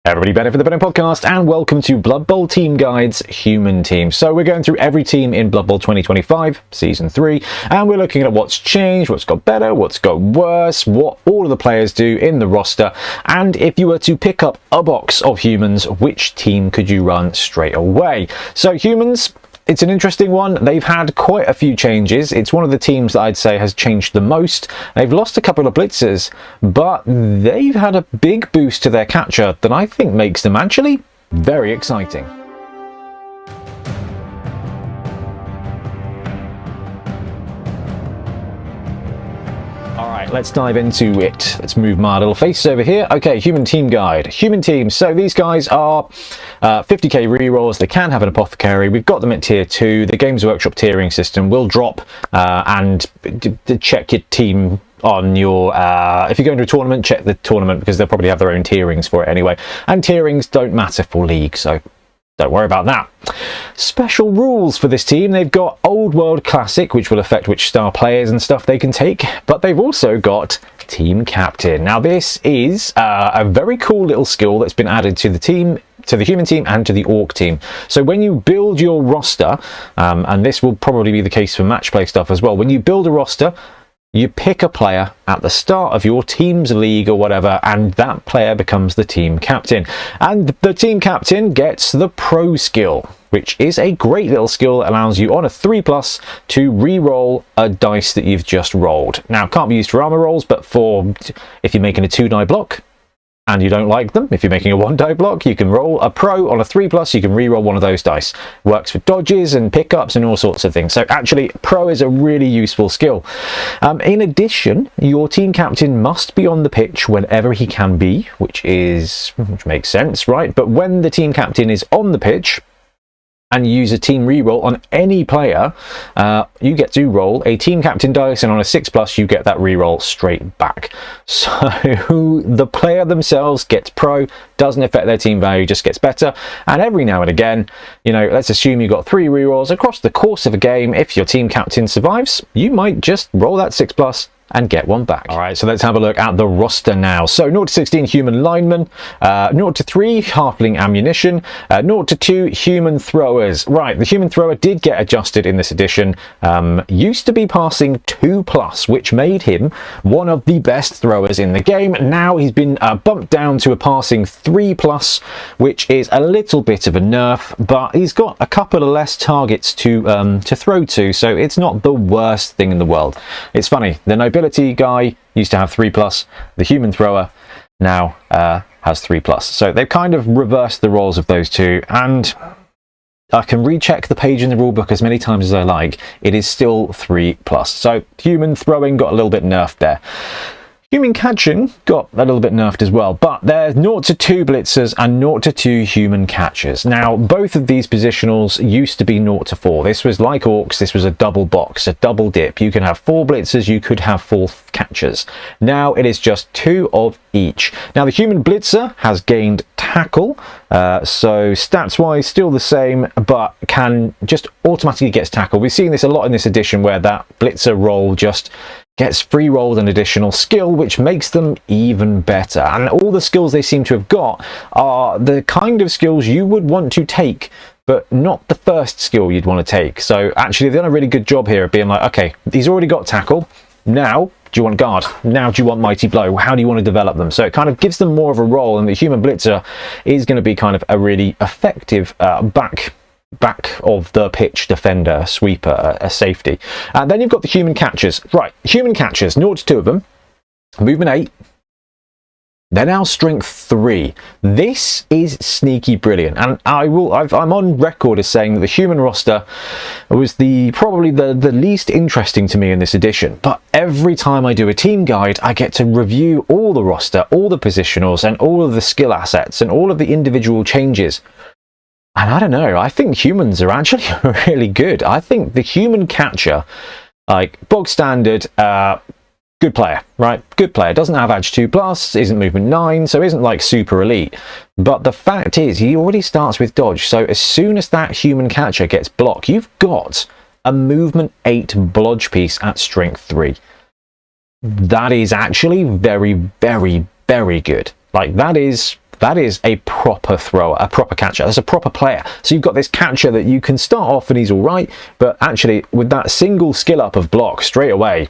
Everybody better for the Better podcast, and welcome to Blood Bowl Team Guide's Human Team. So we're going through every team in Blood Bowl 2025, Season 3, and we're looking at what's changed, what's got better, what's got worse, what all of the players do in the roster, and if you were to pick up a box of humans, which team could you run straight away? So humans, it's an interesting one. They've had quite a few changes. It's one of the teams that I'd say has changed the most. They've lost a couple of blitzers, but they've had a big boost to their catcher that I think makes them actually very exciting. Alright, let's dive into it. Let's move my little face over here. Okay, Human Team Guide. Human Team. So these guys are 50k rerolls. They can have an apothecary. We've got them at tier 2. The Games Workshop tiering system will drop and check your team on your if you go into a tournament, check the tournament because they'll probably have their own tierings for it anyway. And tierings don't matter for league, so don't worry about that. Special rules for this team. They've got Old World Classic, which will affect which star players and stuff they can take, but they've also got Team Captain. Now this is a very cool little skill that's been added to the team, to the human team and to the orc team. So when you build your roster, and this will probably be the case for match play stuff as well, when you build a roster, you pick a player at the start of your team's league or whatever, and that player becomes the team captain. And the team captain gets the pro skill, which is a great little skill that allows you on a 3+ to re-roll a dice that you've just rolled. Now, it can't be used for armor rolls, but for if you're making a 2-die block and you don't like them, if you're making a 1-die block, you can roll a pro on a 3+, you can re-roll one of those dice. Works for dodges and pickups and all sorts of things. So actually, pro is a really useful skill. In addition, your team captain must be on the pitch whenever he can be, which makes sense, right? But when the team captain is on the pitch and you use a team reroll on any player, you get to roll a team captain dice, and on a 6+, you get that reroll straight back. So the player themselves gets pro, doesn't affect their team value, just gets better. And every now and again, you know, let's assume you've got 3 rerolls across the course of a game. If your team captain survives, you might just roll that 6+ and get one back. All right, so let's have a look at the roster now. So 0 to 16 human linemen, 0 to 3 halfling ammunition, 0 to 2 human throwers. Right, the human thrower did get adjusted in this edition. Used to be passing 2+, which made him one of the best throwers in the game. Now he's been bumped down to a passing 3+, which is a little bit of a nerf, but he's got a couple of less targets to throw to, so it's not the worst thing in the world. It's funny, the Nobility guy used to have 3+, the human thrower now has 3+. So they've kind of reversed the roles of those two, and I can recheck the page in the rulebook as many times as I like. It is still 3+. So human throwing got a little bit nerfed there. Human catching got a little bit nerfed as well, but there's 0 to 2 blitzers and 0 to 2 human catchers. Now, both of these positionals used to be 0 to 4. This was like orcs, this was a double box, a double dip. You could have 4 blitzers, you could have 4 catchers. Now it is just 2 of each. Now the human blitzer has gained tackle, so stats-wise still the same, but can just automatically gets tackle. We've seen this a lot in this edition where that blitzer roll just gets free rolled an additional skill, which makes them even better. And all the skills they seem to have got are the kind of skills you would want to take, but not the first skill you'd want to take. So actually they've done a really good job here of being like, okay, he's already got tackle. Now, do you want guard? Now do you want mighty blow? How do you want to develop them? So it kind of gives them more of a role, and the human blitzer is going to be kind of a really effective back of the pitch defender, sweeper, a safety. And then you've got the human catchers. Right, human catchers, 0 to 2 of them, movement 8. They're now strength 3. This is sneaky brilliant, and I'm on record as saying that the human roster was probably the least interesting to me in this edition. But every time I do a team guide, I get to review all the roster, all the positionals, and all of the skill assets, and all of the individual changes. And I don't know, I think humans are actually really good. I think the human catcher, like bog standard, good player, right? Good player. Doesn't have Edge 2+, isn't movement 9, so isn't like super elite. But the fact is, he already starts with dodge. So as soon as that human catcher gets blocked, you've got a movement 8 blodge piece at strength 3. That is actually very, very, very good. Like, that is that is a proper thrower, a proper catcher. That's a proper player. So you've got this catcher that you can start off and he's all right, but actually with that single skill up of block straight away,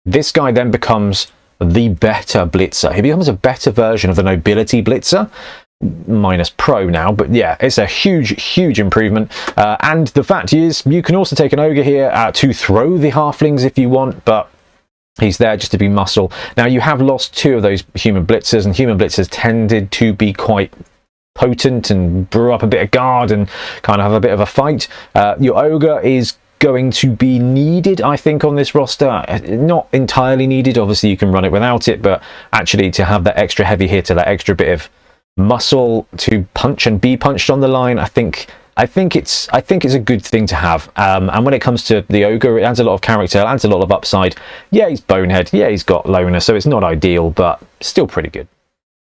this guy then becomes the better blitzer. He becomes a better version of the Nobility blitzer, minus pro now, but yeah, it's a huge improvement. And the fact is, you can also take an ogre here to throw the halflings if you want, but he's there just to be muscle. Now, you have lost 2 of those human blitzers, and human blitzers tended to be quite potent and brew up a bit of guard and kind of have a bit of a fight. Your ogre is going to be needed, I think, on this roster. Not entirely needed, obviously you can run it without it, but actually to have that extra heavy hitter, that extra bit of muscle to punch and be punched on the line, I think it's a good thing to have. And when it comes to the ogre, it adds a lot of character, it adds a lot of upside. Yeah, he's bonehead, yeah, he's got loner, so it's not ideal, but still pretty good.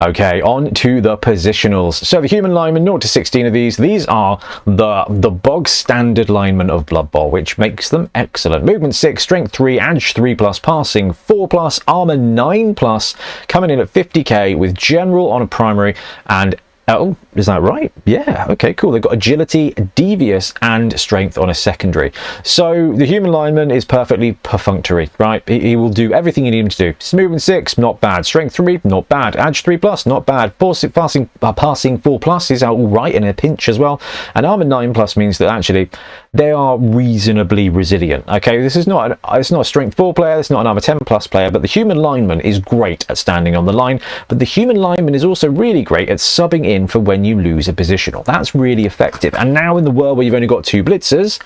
Okay, on to the positionals. So the human linemen, 0 to 16 of these are the bog standard linemen of Blood Bowl, which makes them excellent. Movement 6, strength 3, edge 3+, passing 4+, armor 9+, coming in at 50k with general on a primary and oh, is that right? Yeah, okay, cool. They've got agility, devious, and strength on a secondary. So the human lineman is perfectly perfunctory, right? He will do everything you need him to do. Movement 6, not bad. Strength 3, not bad. Edge 3+, not bad. Passing 4+ is all right in a pinch as well. And armor 9+ means that actually they are reasonably resilient. Okay, this is not it's not a strength 4 player, it's not an armor 10+ player, but the human lineman is great at standing on the line. But the human lineman is also really great at subbing in for when you lose a positional. That's really effective. And now in the world where you've only got 2 blitzers,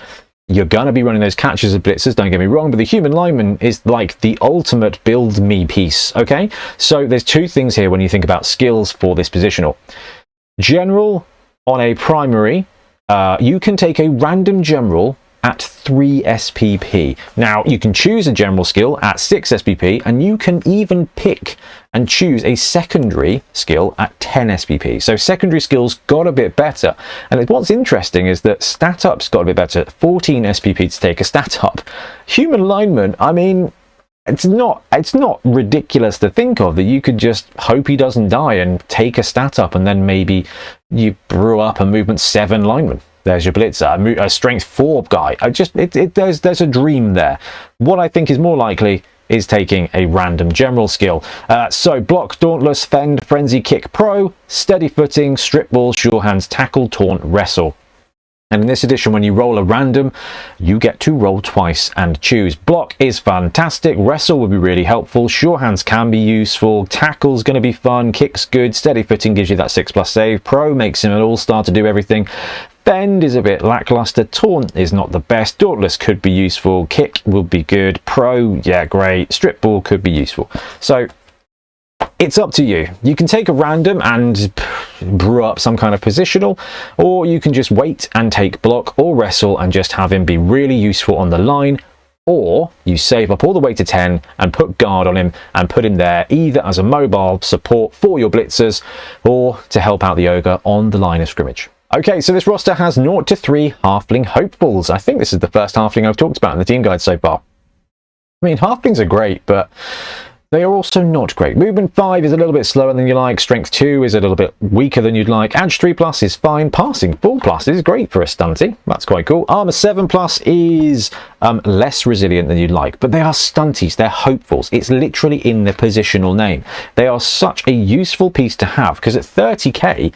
you're going to be running those catches of blitzers, don't get me wrong, but the human lineman is like the ultimate build me piece, okay? So there's 2 things here when you think about skills for this positional. General on a primary, you can take a random general at 3 SPP. Now, you can choose a general skill at 6 SPP, and you can even pick and choose a secondary skill at 10 SPP. So secondary skills got a bit better. And what's interesting is that stat ups got a bit better. 14 SPP to take a stat up. Human lineman, I mean, it's not ridiculous to think of that you could just hope he doesn't die and take a stat up, and then maybe you brew up a movement 7 lineman. There's your blitzer, a strength 4 guy. There's a dream there. What I think is more likely is taking a random general skill. So block, dauntless, fend, frenzy, kick, pro, steady footing, strip ball, sure hands, tackle, taunt, wrestle. And in this edition, when you roll a random, you get to roll twice and choose. Block is fantastic. Wrestle would be really helpful. Sure hands can be useful. Tackle's going to be fun. Kick's good. Steady footing gives you that 6+ save. Pro makes him an all-star to do everything. Fend is a bit lackluster. Taunt is not the best. Dauntless could be useful. Kick would be good. Pro, yeah, great. Strip ball could be useful. So it's up to you. You can take a random and brew up some kind of positional, or you can just wait and take block or wrestle and just have him be really useful on the line, or you save up all the way to 10 and put guard on him and put him there either as a mobile support for your blitzers or to help out the ogre on the line of scrimmage. Okay, so this roster has 0 to 3 halfling hopefuls. I think this is the first halfling I've talked about in the team guide so far. I mean, halflings are great, but they are also not great. Movement 5 is a little bit slower than you like. Strength 2 is a little bit weaker than you'd like. Edge 3+ is fine. Passing 4+ is great for a stunty. That's quite cool. Armor 7+ is less resilient than you'd like. But they are stunties. They're hopefuls. It's literally in the positional name. They are such a useful piece to have, because at 30k,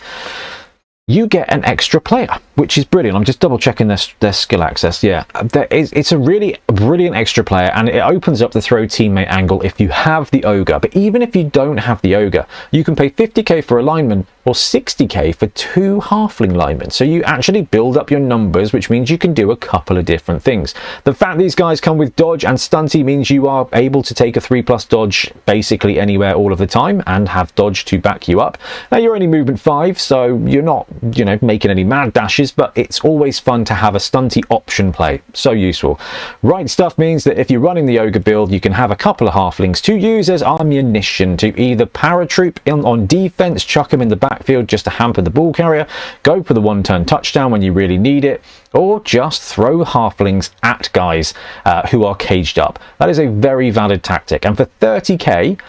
you get an extra player, which is brilliant. I'm just double checking their skill access. Yeah, it's a really brilliant extra player, and it opens up the throw teammate angle if you have the ogre. But even if you don't have the ogre, you can pay 50k for a lineman or 60k for 2 halfling linemen. So you actually build up your numbers, which means you can do a couple of different things. The fact these guys come with dodge and stunty means you are able to take a 3+ dodge basically anywhere all of the time and have dodge to back you up. Now, you're only movement 5, so you're not, you know, making any mad dashes, but it's always fun to have a stunty option play. So useful. Right stuff means that if you're running the ogre build, you can have a couple of halflings to use as ammunition to either paratroop on defense, chuck them in the backfield just to hamper the ball carrier, go for the 1-turn touchdown when you really need it, or just throw halflings at guys who are caged up. That is a very valid tactic, and for 30k,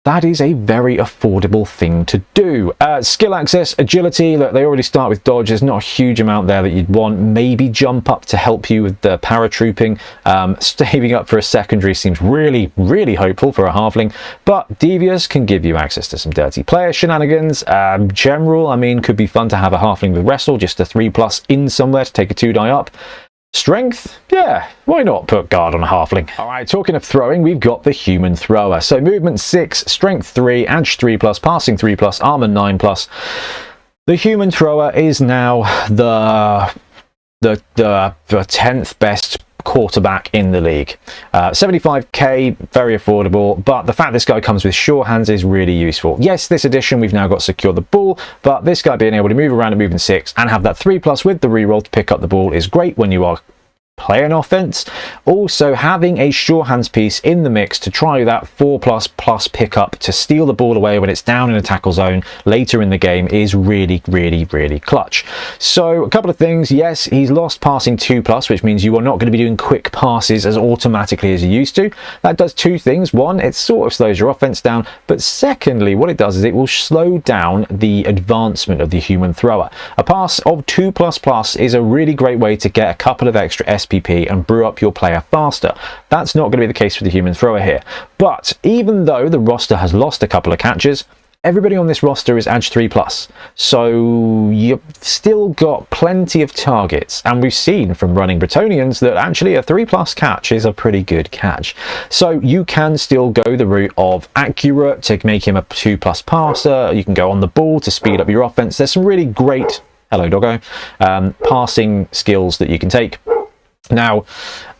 that is a very affordable thing to do. Skill access, agility, look, they already start with dodge. There's not a huge amount there that you'd want. Maybe jump up to help you with the paratrooping. Saving up for a secondary seems really, really hopeful for a halfling, but devious can give you access to some dirty player shenanigans. General, I mean, could be fun to have a halfling with wrestle, just a 3+ in somewhere to take a 2-die up. Strength? Yeah, why not put guard on a halfling? Alright, talking of throwing, we've got the human thrower. So movement 6, strength 3, edge 3+, passing 3+, armor 9+. The human thrower is now the 10th best quarterback in the league. 75k, very affordable, but the fact this guy comes with sure hands is really useful. Yes, this edition we've now got secure the ball, but this guy being able to move around at movement 6 and have that 3+ with the reroll to pick up the ball is great when you are playing offense. Also, having a sure hands piece in the mix to try that 4++ pickup to steal the ball away when it's down in a tackle zone later in the game is really, really, really clutch. So a couple of things. Yes, he's lost passing 2+, which means you are not going to be doing quick passes as automatically as you used to. That does two things. One, it sort of slows your offense down, but secondly, what it does is it will slow down the advancement of the human thrower. A pass of 2++ is a really great way to get a couple of extra SPP and brew up your player faster. That's not going to be the case for the human thrower here. But even though the roster has lost a couple of catches, everybody on this roster is edge 3+, so you've still got plenty of targets, and we've seen from running Bretonnians that actually a 3+ catch is a pretty good catch. So you can still go the route of accurate to make him a 2+ passer. You can go on the ball to speed up your offense. There's some really great, hello doggo, passing skills that you can take. Now,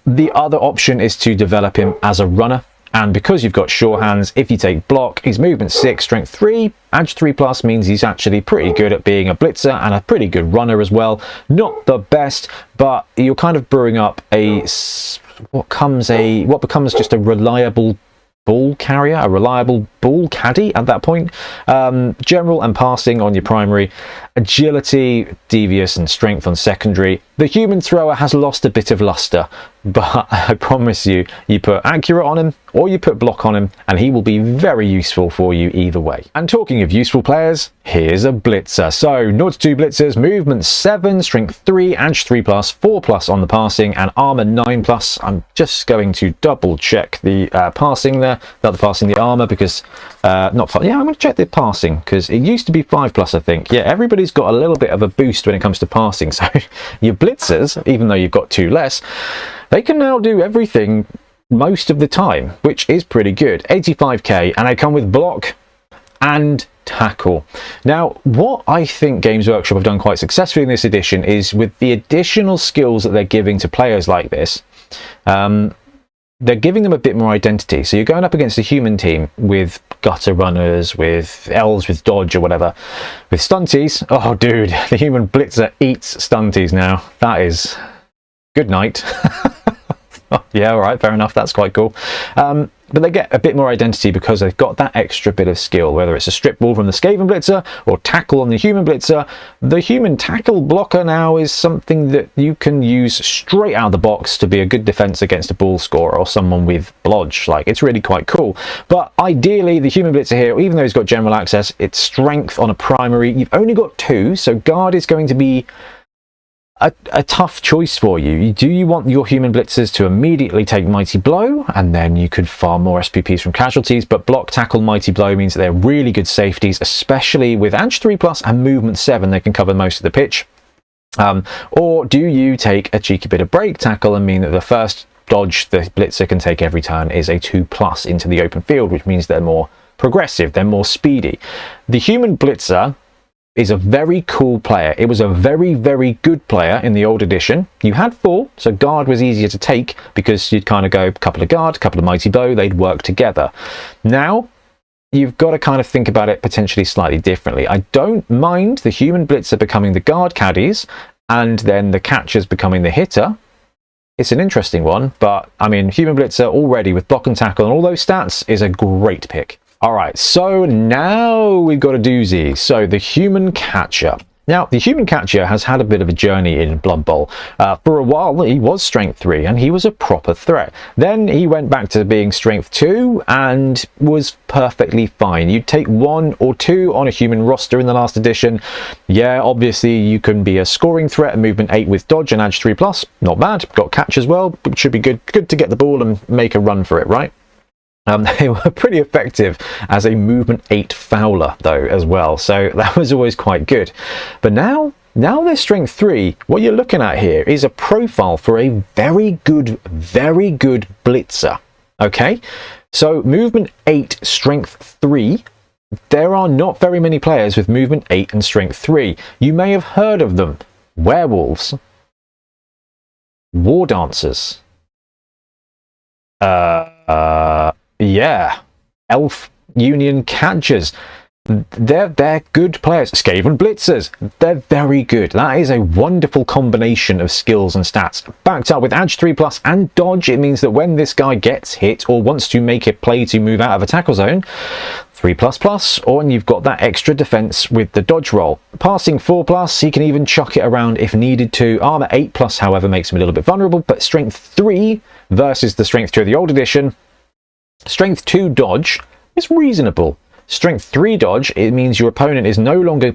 the other option is to develop him as a runner. And because you've got sure hands, if you take block, he's movement 6, strength 3, edge 3+ means he's actually pretty good at being a blitzer and a pretty good runner as well. Not the best, but you're kind of brewing up what becomes just a reliable ball carrier, a reliable ball caddy at that point. General and passing on your primary, agility, devious and strength on secondary. The human thrower has lost a bit of luster, but I promise you, you put accurate on him or you put block on him and he will be very useful for you either way. And talking of useful players, here's a blitzer. So 0-2 blitzers, movement 7, strength 3, edge 3+, 4+ on the passing and armor 9+. I'm just going to double check the passing there, not the passing, the armor, because I'm going to check the passing because it used to be 5+, I think. Yeah, everybody's got a little bit of a boost when it comes to passing. So your blitzers, even though you've got 2 less, they can now do everything most of the time, which is pretty good. 85k, and they come with block and tackle. Now, what I think Games Workshop have done quite successfully in this edition is with the additional skills that they're giving to players like this, they're giving them a bit more identity. So you're going up against a human team with gutter runners, with elves with dodge or whatever, with stunties. Oh dude, the human blitzer eats stunties now. That is good night. Yeah, all right, fair enough, that's quite cool. But they get a bit more identity because they've got that extra bit of skill, whether it's a strip ball from the Skaven blitzer or tackle on the human blitzer. The human tackle blocker now is something that you can use straight out of the box to be a good defense against a ball scorer or someone with blodge. Like, it's really quite cool. But ideally, the human blitzer here, even though he's got general access, it's strength on a primary. You've only got 2, so guard is going to be a tough choice for you. Do you want your human blitzers to immediately take mighty blow and then you could farm more SPPs from casualties, but block, tackle, mighty blow means that they're really good safeties, especially with edge 3+ and movement 7, they can cover most of the pitch. Or do you take a cheeky bit of break tackle and mean that the first dodge the blitzer can take every turn is a 2+ into the open field, which means they're more progressive, they're more speedy. The human blitzer is a very cool player. It was a very, very good player in the old edition. You had 4, so guard was easier to take because you'd kind of go a couple of guard, a couple of mighty blow, they'd work together. Now, you've got to kind of think about it potentially slightly differently. I don't mind the human blitzer becoming the guard caddies and then the catchers becoming the hitter. It's an interesting one, but I mean, human blitzer already with block and tackle and all those stats is a great pick. All right, so now we've got a doozy. So the human catcher. Now, the human catcher has had a bit of a journey in Blood Bowl. For a while, he was strength 3, and he was a proper threat. Then he went back to being strength 2, and was perfectly fine. You'd take 1 or 2 on a human roster in the last edition. Yeah, obviously, you can be a scoring threat, and movement 8 with dodge and edge 3+. Not bad. Got catch as well. It should be good to get the ball and make a run for it, right? They were pretty effective as a movement 8 fouler, though, as well. So that was always quite good. But now they're strength 3. What you're looking at here is a profile for a very good blitzer. Okay? So movement 8, strength 3. There are not very many players with movement 8 and strength 3. You may have heard of them. Werewolves. War dancers. Yeah, elf union catchers. They're good players. Skaven blitzers, they're very good. That is a wonderful combination of skills and stats. Backed up with edge 3+ and dodge, it means that when this guy gets hit or wants to make a play to move out of a tackle zone, 3++, or and you've got that extra defense with the dodge roll. Passing 4+, he can even chuck it around if needed to. Armor 8+, however, makes him a little bit vulnerable, but strength 3 versus the strength 2 of the old edition. Strength 2 dodge is reasonable. Strength 3 dodge, it means your opponent is no longer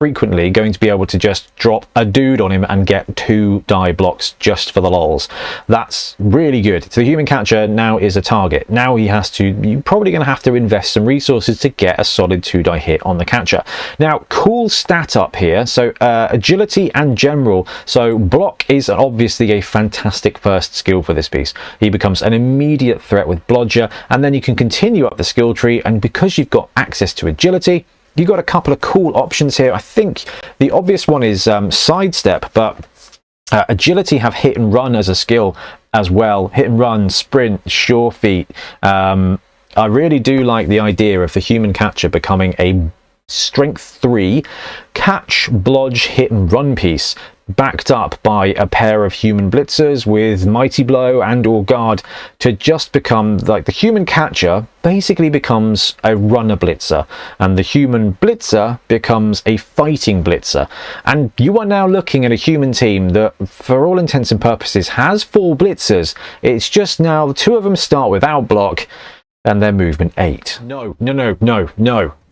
frequently going to be able to just drop a dude on him and get 2 die blocks just for the lols. That's really good. So the human catcher now is a target. Now you're probably going to have to invest some resources to get a solid 2 die hit on the catcher. Now, cool stat up here. So agility and general. So block is obviously a fantastic first skill for this piece. He becomes an immediate threat with blodger, and then you can continue up the skill tree, and because you've got access to agility, you've got a couple of cool options here. I think the obvious one is sidestep, but agility have hit and run as a skill as well. Hit and run, sprint, sure feet. I really do like the idea of the human catcher becoming a strength 3 catch, blodge, hit and run piece, backed up by a pair of human blitzers with mighty blow and or guard, to just become like the human catcher basically becomes a runner blitzer, and the human blitzer becomes a fighting blitzer. And you are now looking at a human team that, for all intents and purposes, has 4 blitzers. It's just now 2 of them start without block and they're movement 8. No.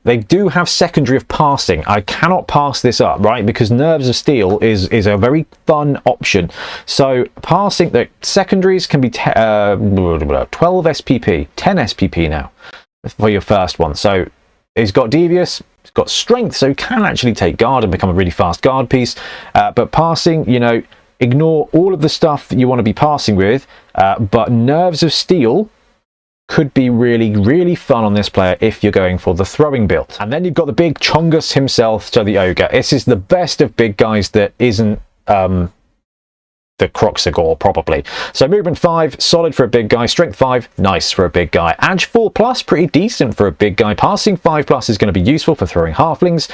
They do have secondary of passing. I cannot pass this up, right? Because Nerves of Steel is a very fun option. So passing, the secondaries can be 12 SPP, 10 SPP now for your first one. So it's got Devious, it's got Strength, so it can actually take guard and become a really fast guard piece. But passing, you know, ignore all of the stuff that you want to be passing with. But Nerves of Steel could be really fun on this player if you're going for the throwing build. And then you've got the big Chongus himself, so the ogre. This is the best of big guys that isn't the Croxagore, probably. So movement 5, solid for a big guy. Strength 5, nice for a big guy. Edge 4+, pretty decent for a big guy. Passing 5+ is going to be useful for throwing halflings.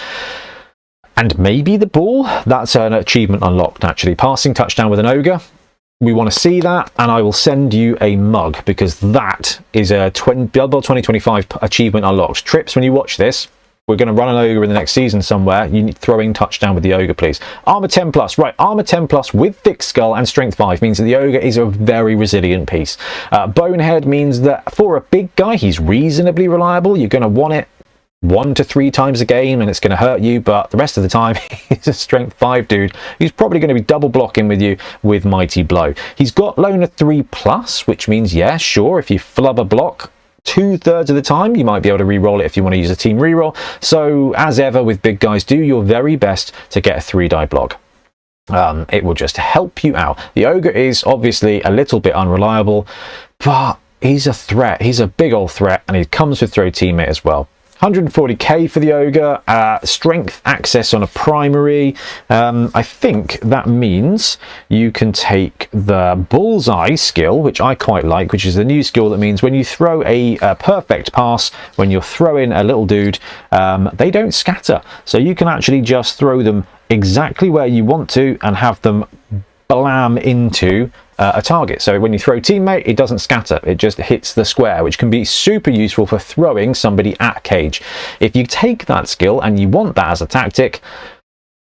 And maybe the ball, that's an achievement unlocked, actually. Passing touchdown with an ogre. We want to see that, and I will send you a mug, because that is a Blood Bowl 2025 achievement unlocked. Trips, when you watch this, we're going to run an ogre in the next season somewhere. You need throwing touchdown with the ogre, please. Armor 10+, right? Armor 10+ with thick skull and strength 5 means that the ogre is a very resilient piece. Bonehead means that for a big guy, he's reasonably reliable. You're going to want it 1 to 3 times a game and it's going to hurt you, but the rest of the time he's a strength 5 dude who's probably going to be double blocking with you with mighty blow. He's got loner 3+, which means, yeah, sure, if you flub a block 2/3 of the time, you might be able to re-roll it if you want to use a team re-roll. So as ever with big guys, do your very best to get a 3-die block. It will just help you out. The ogre is obviously a little bit unreliable, but he's a threat. He's a big old threat, and he comes with throw teammate as well. 140k for the ogre, strength access on a primary. I think that means you can take the bullseye skill, which I quite like, which is the new skill that means when you throw a perfect pass, when you're throwing a little dude, they don't scatter. So you can actually just throw them exactly where you want to and have them blam into a target. So when you throw teammate, it doesn't scatter, it just hits the square, which can be super useful for throwing somebody at cage. If you take that skill and you want that as a tactic,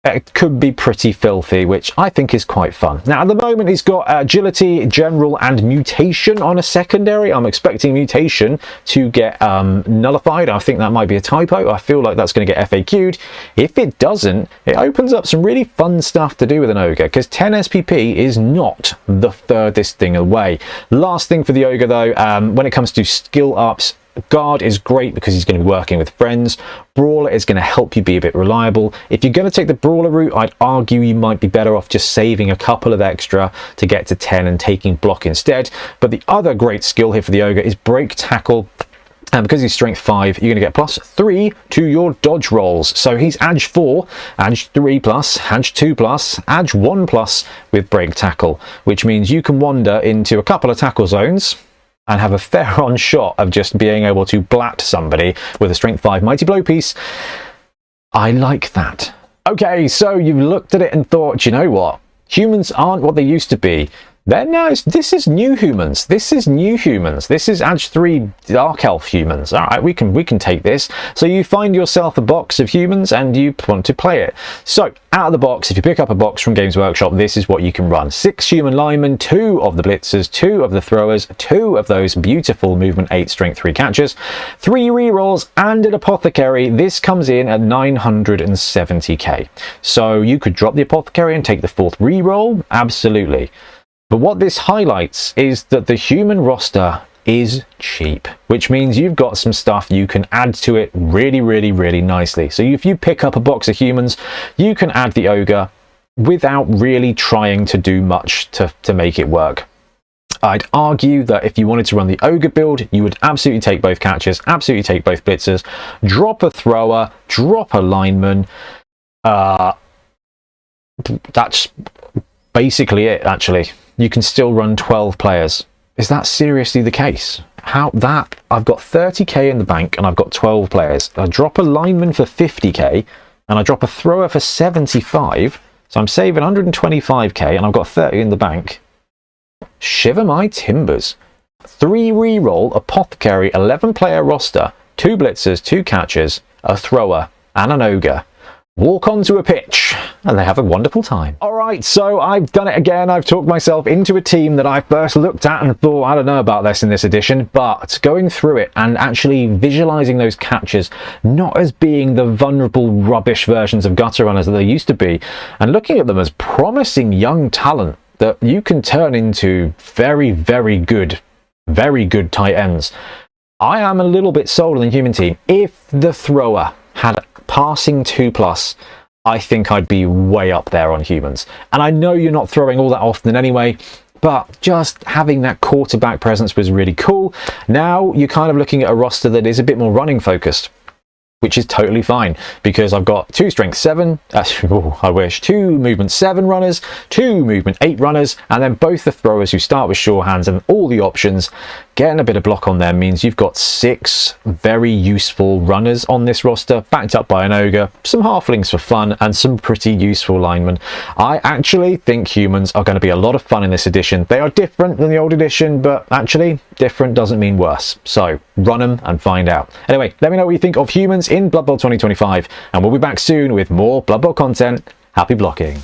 it could be pretty filthy, which I think is quite fun. Now, at the moment, he's got agility, general, and mutation on a secondary. I'm expecting mutation to get nullified. I think that might be a typo. I feel like that's going to get FAQ'd. If it doesn't, it opens up some really fun stuff to do with an ogre, because 10 SPP is not the furthest thing away. Last thing for the ogre, though, when it comes to skill ups, Guard is great because he's going to be working with friends. Brawler is going to help you be a bit reliable. If you're going to take the Brawler route, I'd argue you might be better off just saving a couple of extra to get to 10 and taking block instead. But the other great skill here for the ogre is break tackle. And because he's strength 5, you're going to get +3 to your dodge rolls. So he's Edge 4, Edge 3 plus, Edge 2 plus, Edge 1 plus with break tackle, which means you can wander into a couple of tackle zones and have a fair on shot of just being able to blat somebody with a strength 5 mighty blow piece. I like that. Okay, so you've looked at it and thought, you know what? Humans aren't what they used to be. Then no, this is new humans. This is new humans. This is Edge 3 Dark Elf humans. All right, we can take this. So you find yourself a box of humans and you want to play it. So out of the box, if you pick up a box from Games Workshop, this is what you can run. 6 human linemen, 2 of the blitzers, 2 of the throwers, 2 of those beautiful movement 8 strength 3 catchers, 3 rerolls and an apothecary. This comes in at 970k. So you could drop the apothecary and take the 4th reroll. Absolutely. But what this highlights is that the human roster is cheap, which means you've got some stuff you can add to it really, really, really nicely. So if you pick up a box of humans, you can add the ogre without really trying to do much to make it work. I'd argue that if you wanted to run the ogre build, you would absolutely take both catchers, absolutely take both blitzers, drop a thrower, drop a lineman. That's basically it, actually. You can still run 12 players. Is that seriously the case? How that? I've got 30k in the bank and I've got 12 players. I drop a lineman for 50k and I drop a thrower for 75. So I'm saving 125k and I've got 30 in the bank. Shiver my timbers. 3 reroll, apothecary, 11 player roster, 2 blitzers, 2 catchers, a thrower and an ogre. Walk onto a pitch and they have a wonderful time. All right, so I've done it again. I've talked myself into a team that I first looked at and thought, I don't know about this in this edition, but going through it and actually visualizing those catchers not as being the vulnerable rubbish versions of gutter runners that they used to be, and looking at them as promising young talent that you can turn into very, very good tight ends. I am a little bit sold on the human team. If the thrower had passing 2+, I think I'd be way up there on humans. And I know you're not throwing all that often anyway, but just having that quarterback presence was really cool. Now you're kind of looking at a roster that is a bit more running focused, which is totally fine because I've got 2 strength 7, I wish, 2 movement 7 runners, 2 movement 8 runners, and then both the throwers who start with sure hands, and all the options. Getting a bit of block on there means you've got 6 very useful runners on this roster, backed up by an ogre, some halflings for fun, and some pretty useful linemen. I actually think humans are going to be a lot of fun in this edition. They are different than the old edition, but actually different doesn't mean worse. So run them and find out. Anyway, let me know what you think of humans in Blood Bowl 2025, and we'll be back soon with more Blood Bowl content. Happy blocking.